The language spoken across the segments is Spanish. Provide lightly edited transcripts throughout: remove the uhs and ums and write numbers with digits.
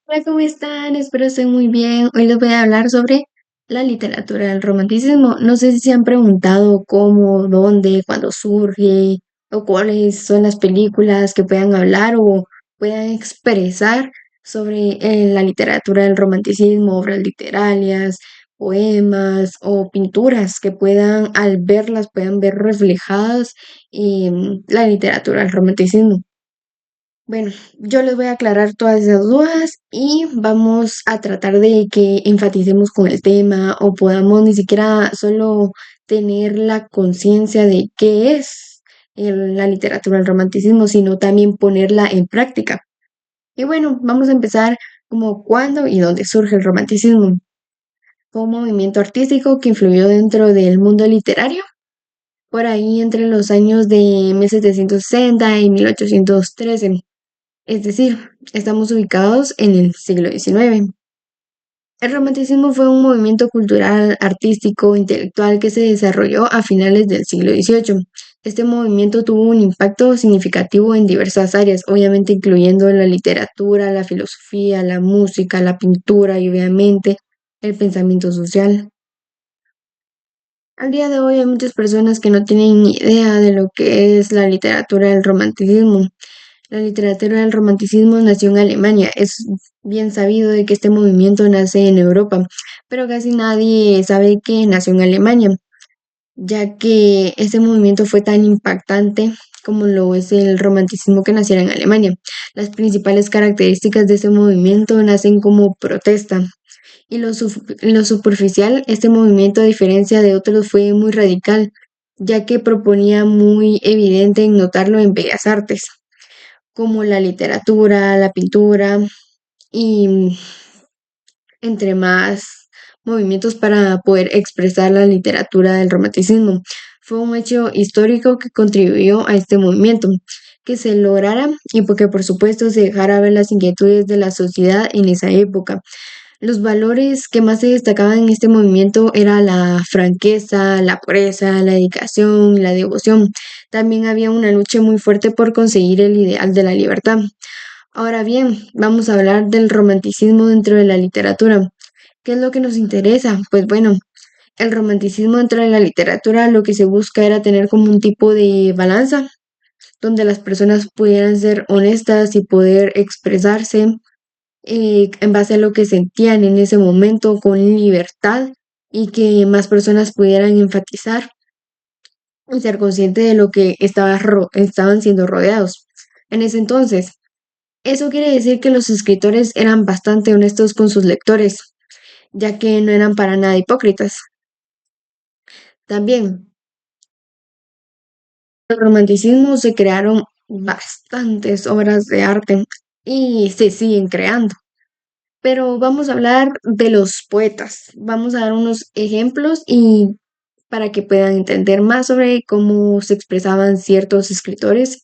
Hola, ¿cómo están? Espero estén muy bien. Hoy les voy a hablar sobre la literatura del romanticismo. No sé si se han preguntado cómo, dónde, cuándo surge o cuáles son las películas que puedan hablar o puedan expresar sobre la literatura del romanticismo, obras literarias, poemas o pinturas que puedan, al verlas, puedan ver reflejadas en la literatura del romanticismo. Bueno, yo les voy a aclarar todas esas dudas y vamos a tratar de que enfaticemos con el tema o podamos ni siquiera solo tener la conciencia de qué es la literatura del romanticismo, sino también ponerla en práctica. Y bueno, vamos a empezar como cuándo y dónde surge el romanticismo. Fue un movimiento artístico que influyó dentro del mundo literario por ahí entre los años de 1760 y 1813. Es decir, estamos ubicados en el siglo XIX. El romanticismo fue un movimiento cultural, artístico, intelectual que se desarrolló a finales del siglo XVIII. Este movimiento tuvo un impacto significativo en diversas áreas, obviamente incluyendo la literatura, la filosofía, la música, la pintura y obviamente el pensamiento social. Al día de hoy hay muchas personas que no tienen ni idea de lo que es la literatura del romanticismo. La literatura del romanticismo nació en Alemania. Es bien sabido de que este movimiento nace en Europa, pero casi nadie sabe que nació en Alemania, ya que este movimiento fue tan impactante como lo es el romanticismo que naciera en Alemania. Las principales características de este movimiento nacen como protesta. Y lo superficial, este movimiento, a diferencia de otros, fue muy radical, ya que proponía muy evidente en notarlo en bellas artes como la literatura, la pintura y entre más movimientos para poder expresar la literatura del romanticismo. Fue un hecho histórico que contribuyó a este movimiento, que se lograra y porque por supuesto se dejara ver las inquietudes de la sociedad en esa época. Los valores que más se destacaban en este movimiento era la franqueza, la pureza, la dedicación, la devoción. También había una lucha muy fuerte por conseguir el ideal de la libertad. Ahora bien, vamos a hablar del romanticismo dentro de la literatura. ¿Qué es lo que nos interesa? Pues bueno, el romanticismo dentro de la literatura lo que se busca era tener como un tipo de balanza donde las personas pudieran ser honestas y poder expresarse en base a lo que sentían en ese momento con libertad y que más personas pudieran enfatizar y ser conscientes de lo que estaban siendo rodeados. En ese entonces, eso quiere decir que los escritores eran bastante honestos con sus lectores, ya que no eran para nada hipócritas. También, el romanticismo se crearon bastantes obras de arte y se siguen creando. Pero vamos a hablar de los poetas. Vamos a dar unos ejemplos y para que puedan entender más sobre cómo se expresaban ciertos escritores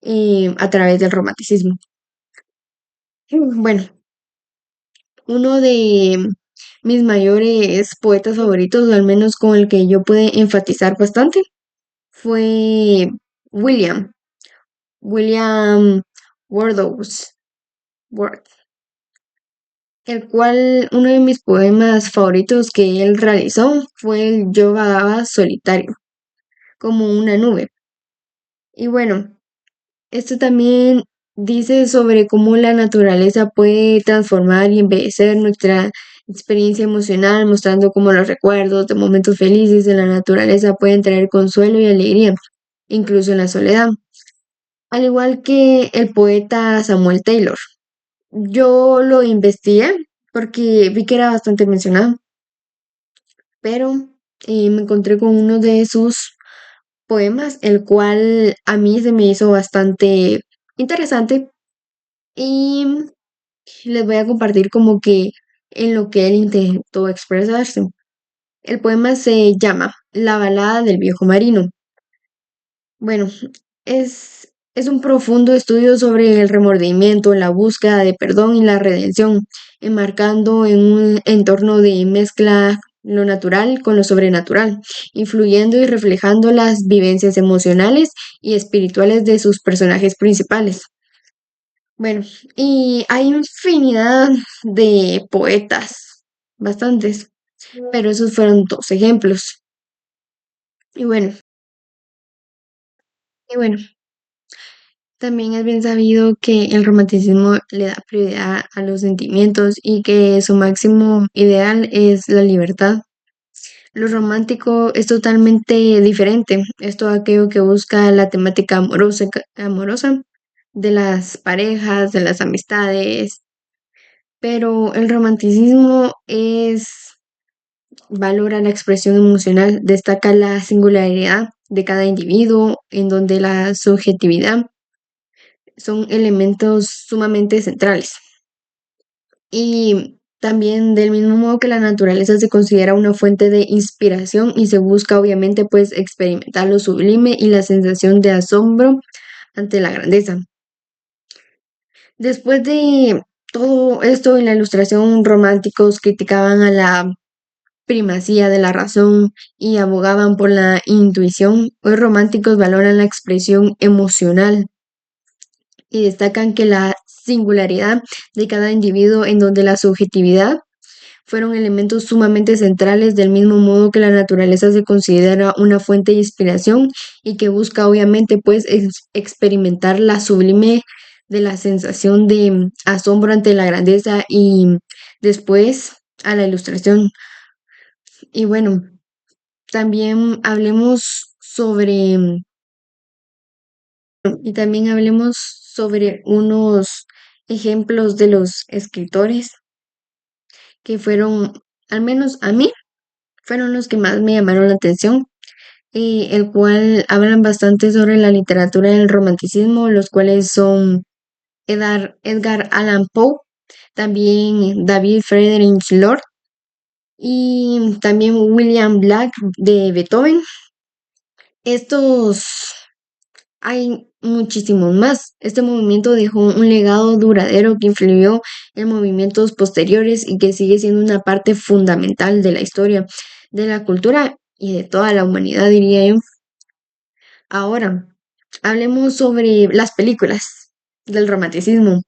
a través del romanticismo. Bueno, uno de mis mayores poetas favoritos, o al menos con el que yo pude enfatizar bastante, fue William, William Wordsworth, Worth, el cual uno de mis poemas favoritos que él realizó fue el Yo vagaba solitario, como una nube. Y bueno, esto también dice sobre cómo la naturaleza puede transformar y embellecer nuestra experiencia emocional, mostrando cómo los recuerdos de momentos felices de la naturaleza pueden traer consuelo y alegría, incluso en la soledad. Al igual que el poeta Samuel Taylor. Yo lo investigué porque vi que era bastante mencionado, pero me encontré con uno de sus poemas, el cual a mí se me hizo bastante interesante y les voy a compartir como que en lo que él intentó expresarse. El poema se llama La balada del viejo marino. Bueno, es un profundo estudio sobre el remordimiento, la búsqueda de perdón y la redención, enmarcando en un entorno de mezcla lo natural con lo sobrenatural, influyendo y reflejando las vivencias emocionales y espirituales de sus personajes principales. Bueno, y hay infinidad de poetas, bastantes, pero esos fueron dos ejemplos. Y bueno, y bueno, también es bien sabido que el romanticismo le da prioridad a los sentimientos y que su máximo ideal es la libertad. Lo romántico es totalmente diferente. Es todo aquello que busca la temática amorosa de las parejas, de las amistades, pero el romanticismo valora la expresión emocional, destaca la singularidad de cada individuo, en donde la subjetividad son elementos sumamente centrales. Y también del mismo modo que la naturaleza se considera una fuente de inspiración y se busca obviamente pues experimentar lo sublime y la sensación de asombro ante la grandeza. Después de todo esto en la ilustración, románticos criticaban a la primacía de la razón y abogaban por la intuición. Hoy románticos valoran la expresión emocional y destacan que la singularidad de cada individuo en donde la subjetividad fueron elementos sumamente centrales del mismo modo que la naturaleza se considera una fuente de inspiración y que busca obviamente pues experimentar la sublime de la sensación de asombro ante la grandeza y después a la ilustración. Y bueno, también hablemos sobre unos ejemplos de los escritores que fueron, al menos a mí, fueron los que más me llamaron la atención, el cual hablan bastante sobre la literatura del romanticismo, los cuales son Edgar Allan Poe, también David Friedrich Lord y también William Black de Beethoven. Estos hay muchísimos más. Este movimiento dejó un legado duradero que influyó en movimientos posteriores y que sigue siendo una parte fundamental de la historia, de la cultura y de toda la humanidad, diría yo. Ahora, hablemos sobre las películas del romanticismo.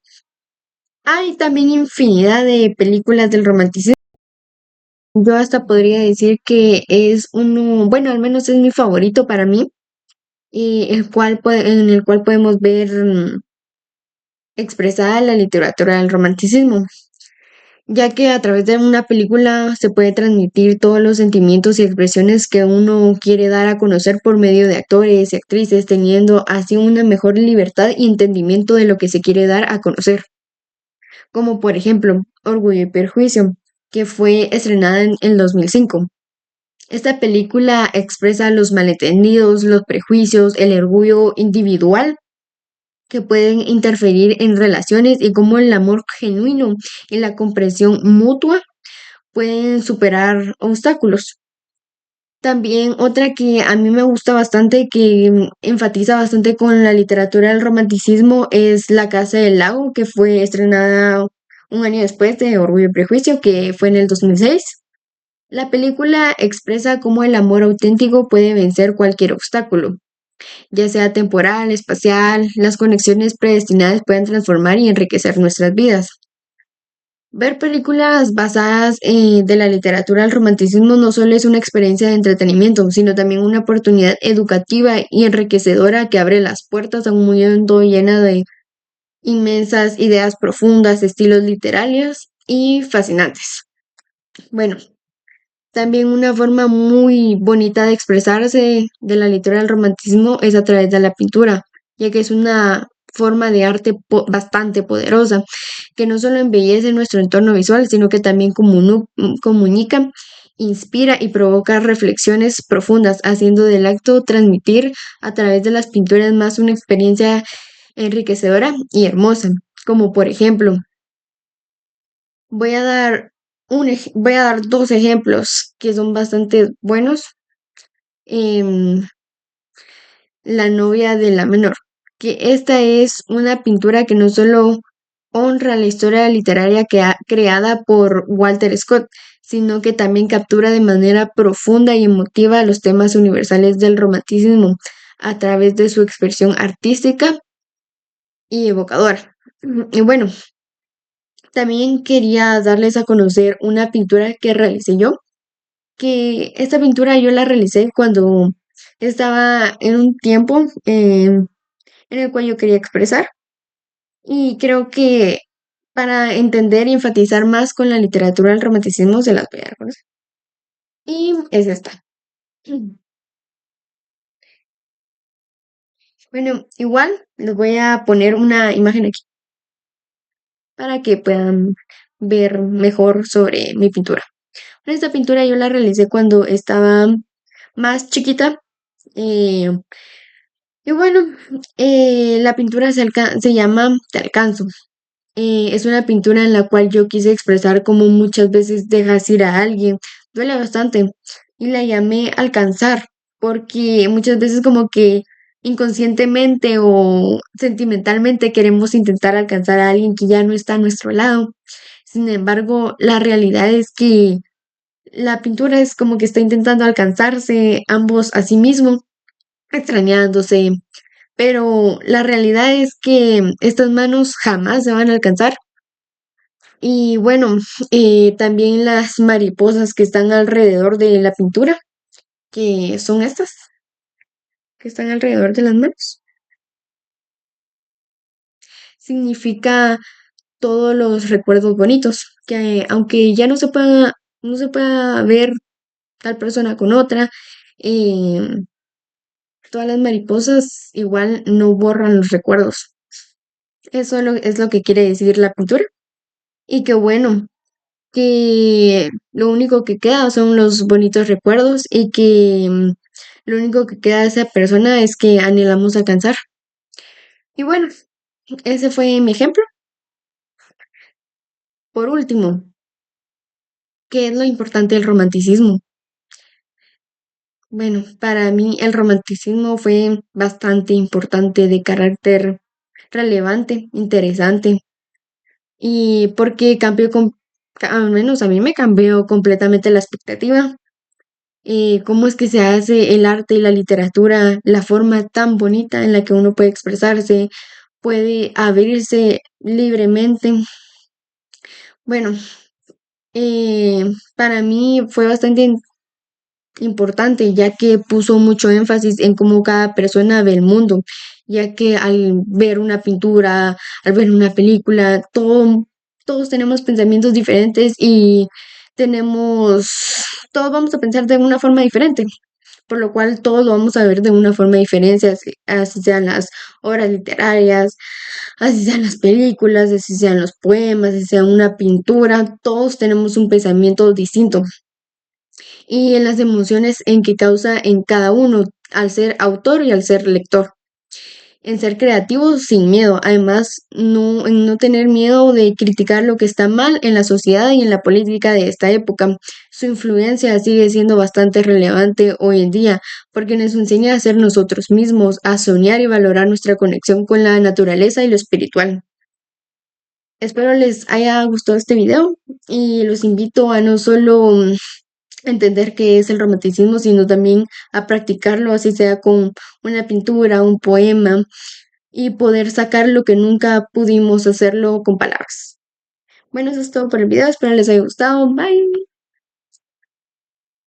Hay también infinidad de películas del romanticismo. Yo hasta podría decir que es uno, bueno, al menos es mi favorito para mí, y en el cual podemos ver expresada la literatura del romanticismo, ya que a través de una película se puede transmitir todos los sentimientos y expresiones que uno quiere dar a conocer por medio de actores y actrices, teniendo así una mejor libertad y entendimiento de lo que se quiere dar a conocer, como por ejemplo Orgullo y Prejuicio, que fue estrenada en el 2005. Esta película expresa los malentendidos, los prejuicios, el orgullo individual que pueden interferir en relaciones y cómo el amor genuino y la comprensión mutua pueden superar obstáculos. También otra que a mí me gusta bastante, que enfatiza bastante con la literatura del romanticismo, es La Casa del Lago, que fue estrenada un año después de Orgullo y Prejuicio, que fue en el 2006. La película expresa cómo el amor auténtico puede vencer cualquier obstáculo, ya sea temporal, espacial. Las conexiones predestinadas pueden transformar y enriquecer nuestras vidas. Ver películas basadas de la literatura del romanticismo no solo es una experiencia de entretenimiento, sino también una oportunidad educativa y enriquecedora que abre las puertas a un mundo lleno de inmensas ideas profundas, estilos literarios y fascinantes. Bueno, también una forma muy bonita de expresarse de la literatura del romanticismo es a través de la pintura, ya que es una forma de arte bastante poderosa, que no solo embellece nuestro entorno visual, sino que también comunica, inspira y provoca reflexiones profundas, haciendo del acto transmitir a través de las pinturas más una experiencia enriquecedora y hermosa, como por ejemplo, voy a dar voy a dar dos ejemplos que son bastante buenos. Em, La novia de la menor, que esta es una pintura que no solo honra la historia literaria creada por Walter Scott, sino que también captura de manera profunda y emotiva los temas universales del romanticismo a través de su expresión artística y evocadora. Y bueno, también quería darles a conocer una pintura que realicé yo, que esta pintura yo la realicé cuando estaba en un tiempo en el cual yo quería expresar y creo que para entender y enfatizar más con la literatura del romanticismo se las voy a dar a conocer. Y es esta. Bueno, igual les voy a poner una imagen aquí para que puedan ver mejor sobre mi pintura. Esta pintura yo la realicé cuando estaba más chiquita. eh, y bueno, la pintura se llama Te alcanzo. Es una pintura en la cual yo quise expresar como muchas veces dejas ir a alguien. Duele bastante. Y la llamé alcanzar, porque muchas veces como que inconscientemente o sentimentalmente queremos intentar alcanzar a alguien que ya no está a nuestro lado. Sin embargo, la realidad es que la pintura es como que está intentando alcanzarse ambos a sí mismos, extrañándose, pero la realidad es que estas manos jamás se van a alcanzar. Y bueno, también las mariposas que están alrededor de la pintura, que son estas, que están alrededor de las manos, significa todos los recuerdos bonitos, que aunque ya no se pueda ver tal persona con otra, eh, todas las mariposas igual no borran los recuerdos. Es lo que quiere decir la pintura. Y que bueno, que lo único que queda son los bonitos recuerdos y que lo único que queda de esa persona es que anhelamos alcanzar. Y bueno, ese fue mi ejemplo. Por último, ¿qué es lo importante del romanticismo? Bueno, para mí el romanticismo fue bastante importante, de carácter relevante, interesante, y porque al menos a mí me cambió completamente la expectativa. Cómo es que se hace el arte y la literatura, la forma tan bonita en la que uno puede expresarse, puede abrirse libremente. Bueno, para mí fue bastante importante, ya que puso mucho énfasis en cómo cada persona ve el mundo, ya que al ver una pintura, al ver una película, todos tenemos pensamientos diferentes y tenemos, todos vamos a pensar de una forma diferente, por lo cual todos lo vamos a ver de una forma diferente, así sean las obras literarias, así sean las películas, así sean los poemas, así sea una pintura, todos tenemos un pensamiento distinto y en las emociones en que causa en cada uno al ser autor y al ser lector. En ser creativos sin miedo, además en no tener miedo de criticar lo que está mal en la sociedad y en la política de esta época. Su influencia sigue siendo bastante relevante hoy en día porque nos enseña a ser nosotros mismos, a soñar y valorar nuestra conexión con la naturaleza y lo espiritual. Espero les haya gustado este video y los invito a no solo entender qué es el romanticismo, sino también a practicarlo, así sea con una pintura, un poema, y poder sacar lo que nunca pudimos hacerlo con palabras. Bueno, eso es todo por el video, espero les haya gustado, bye.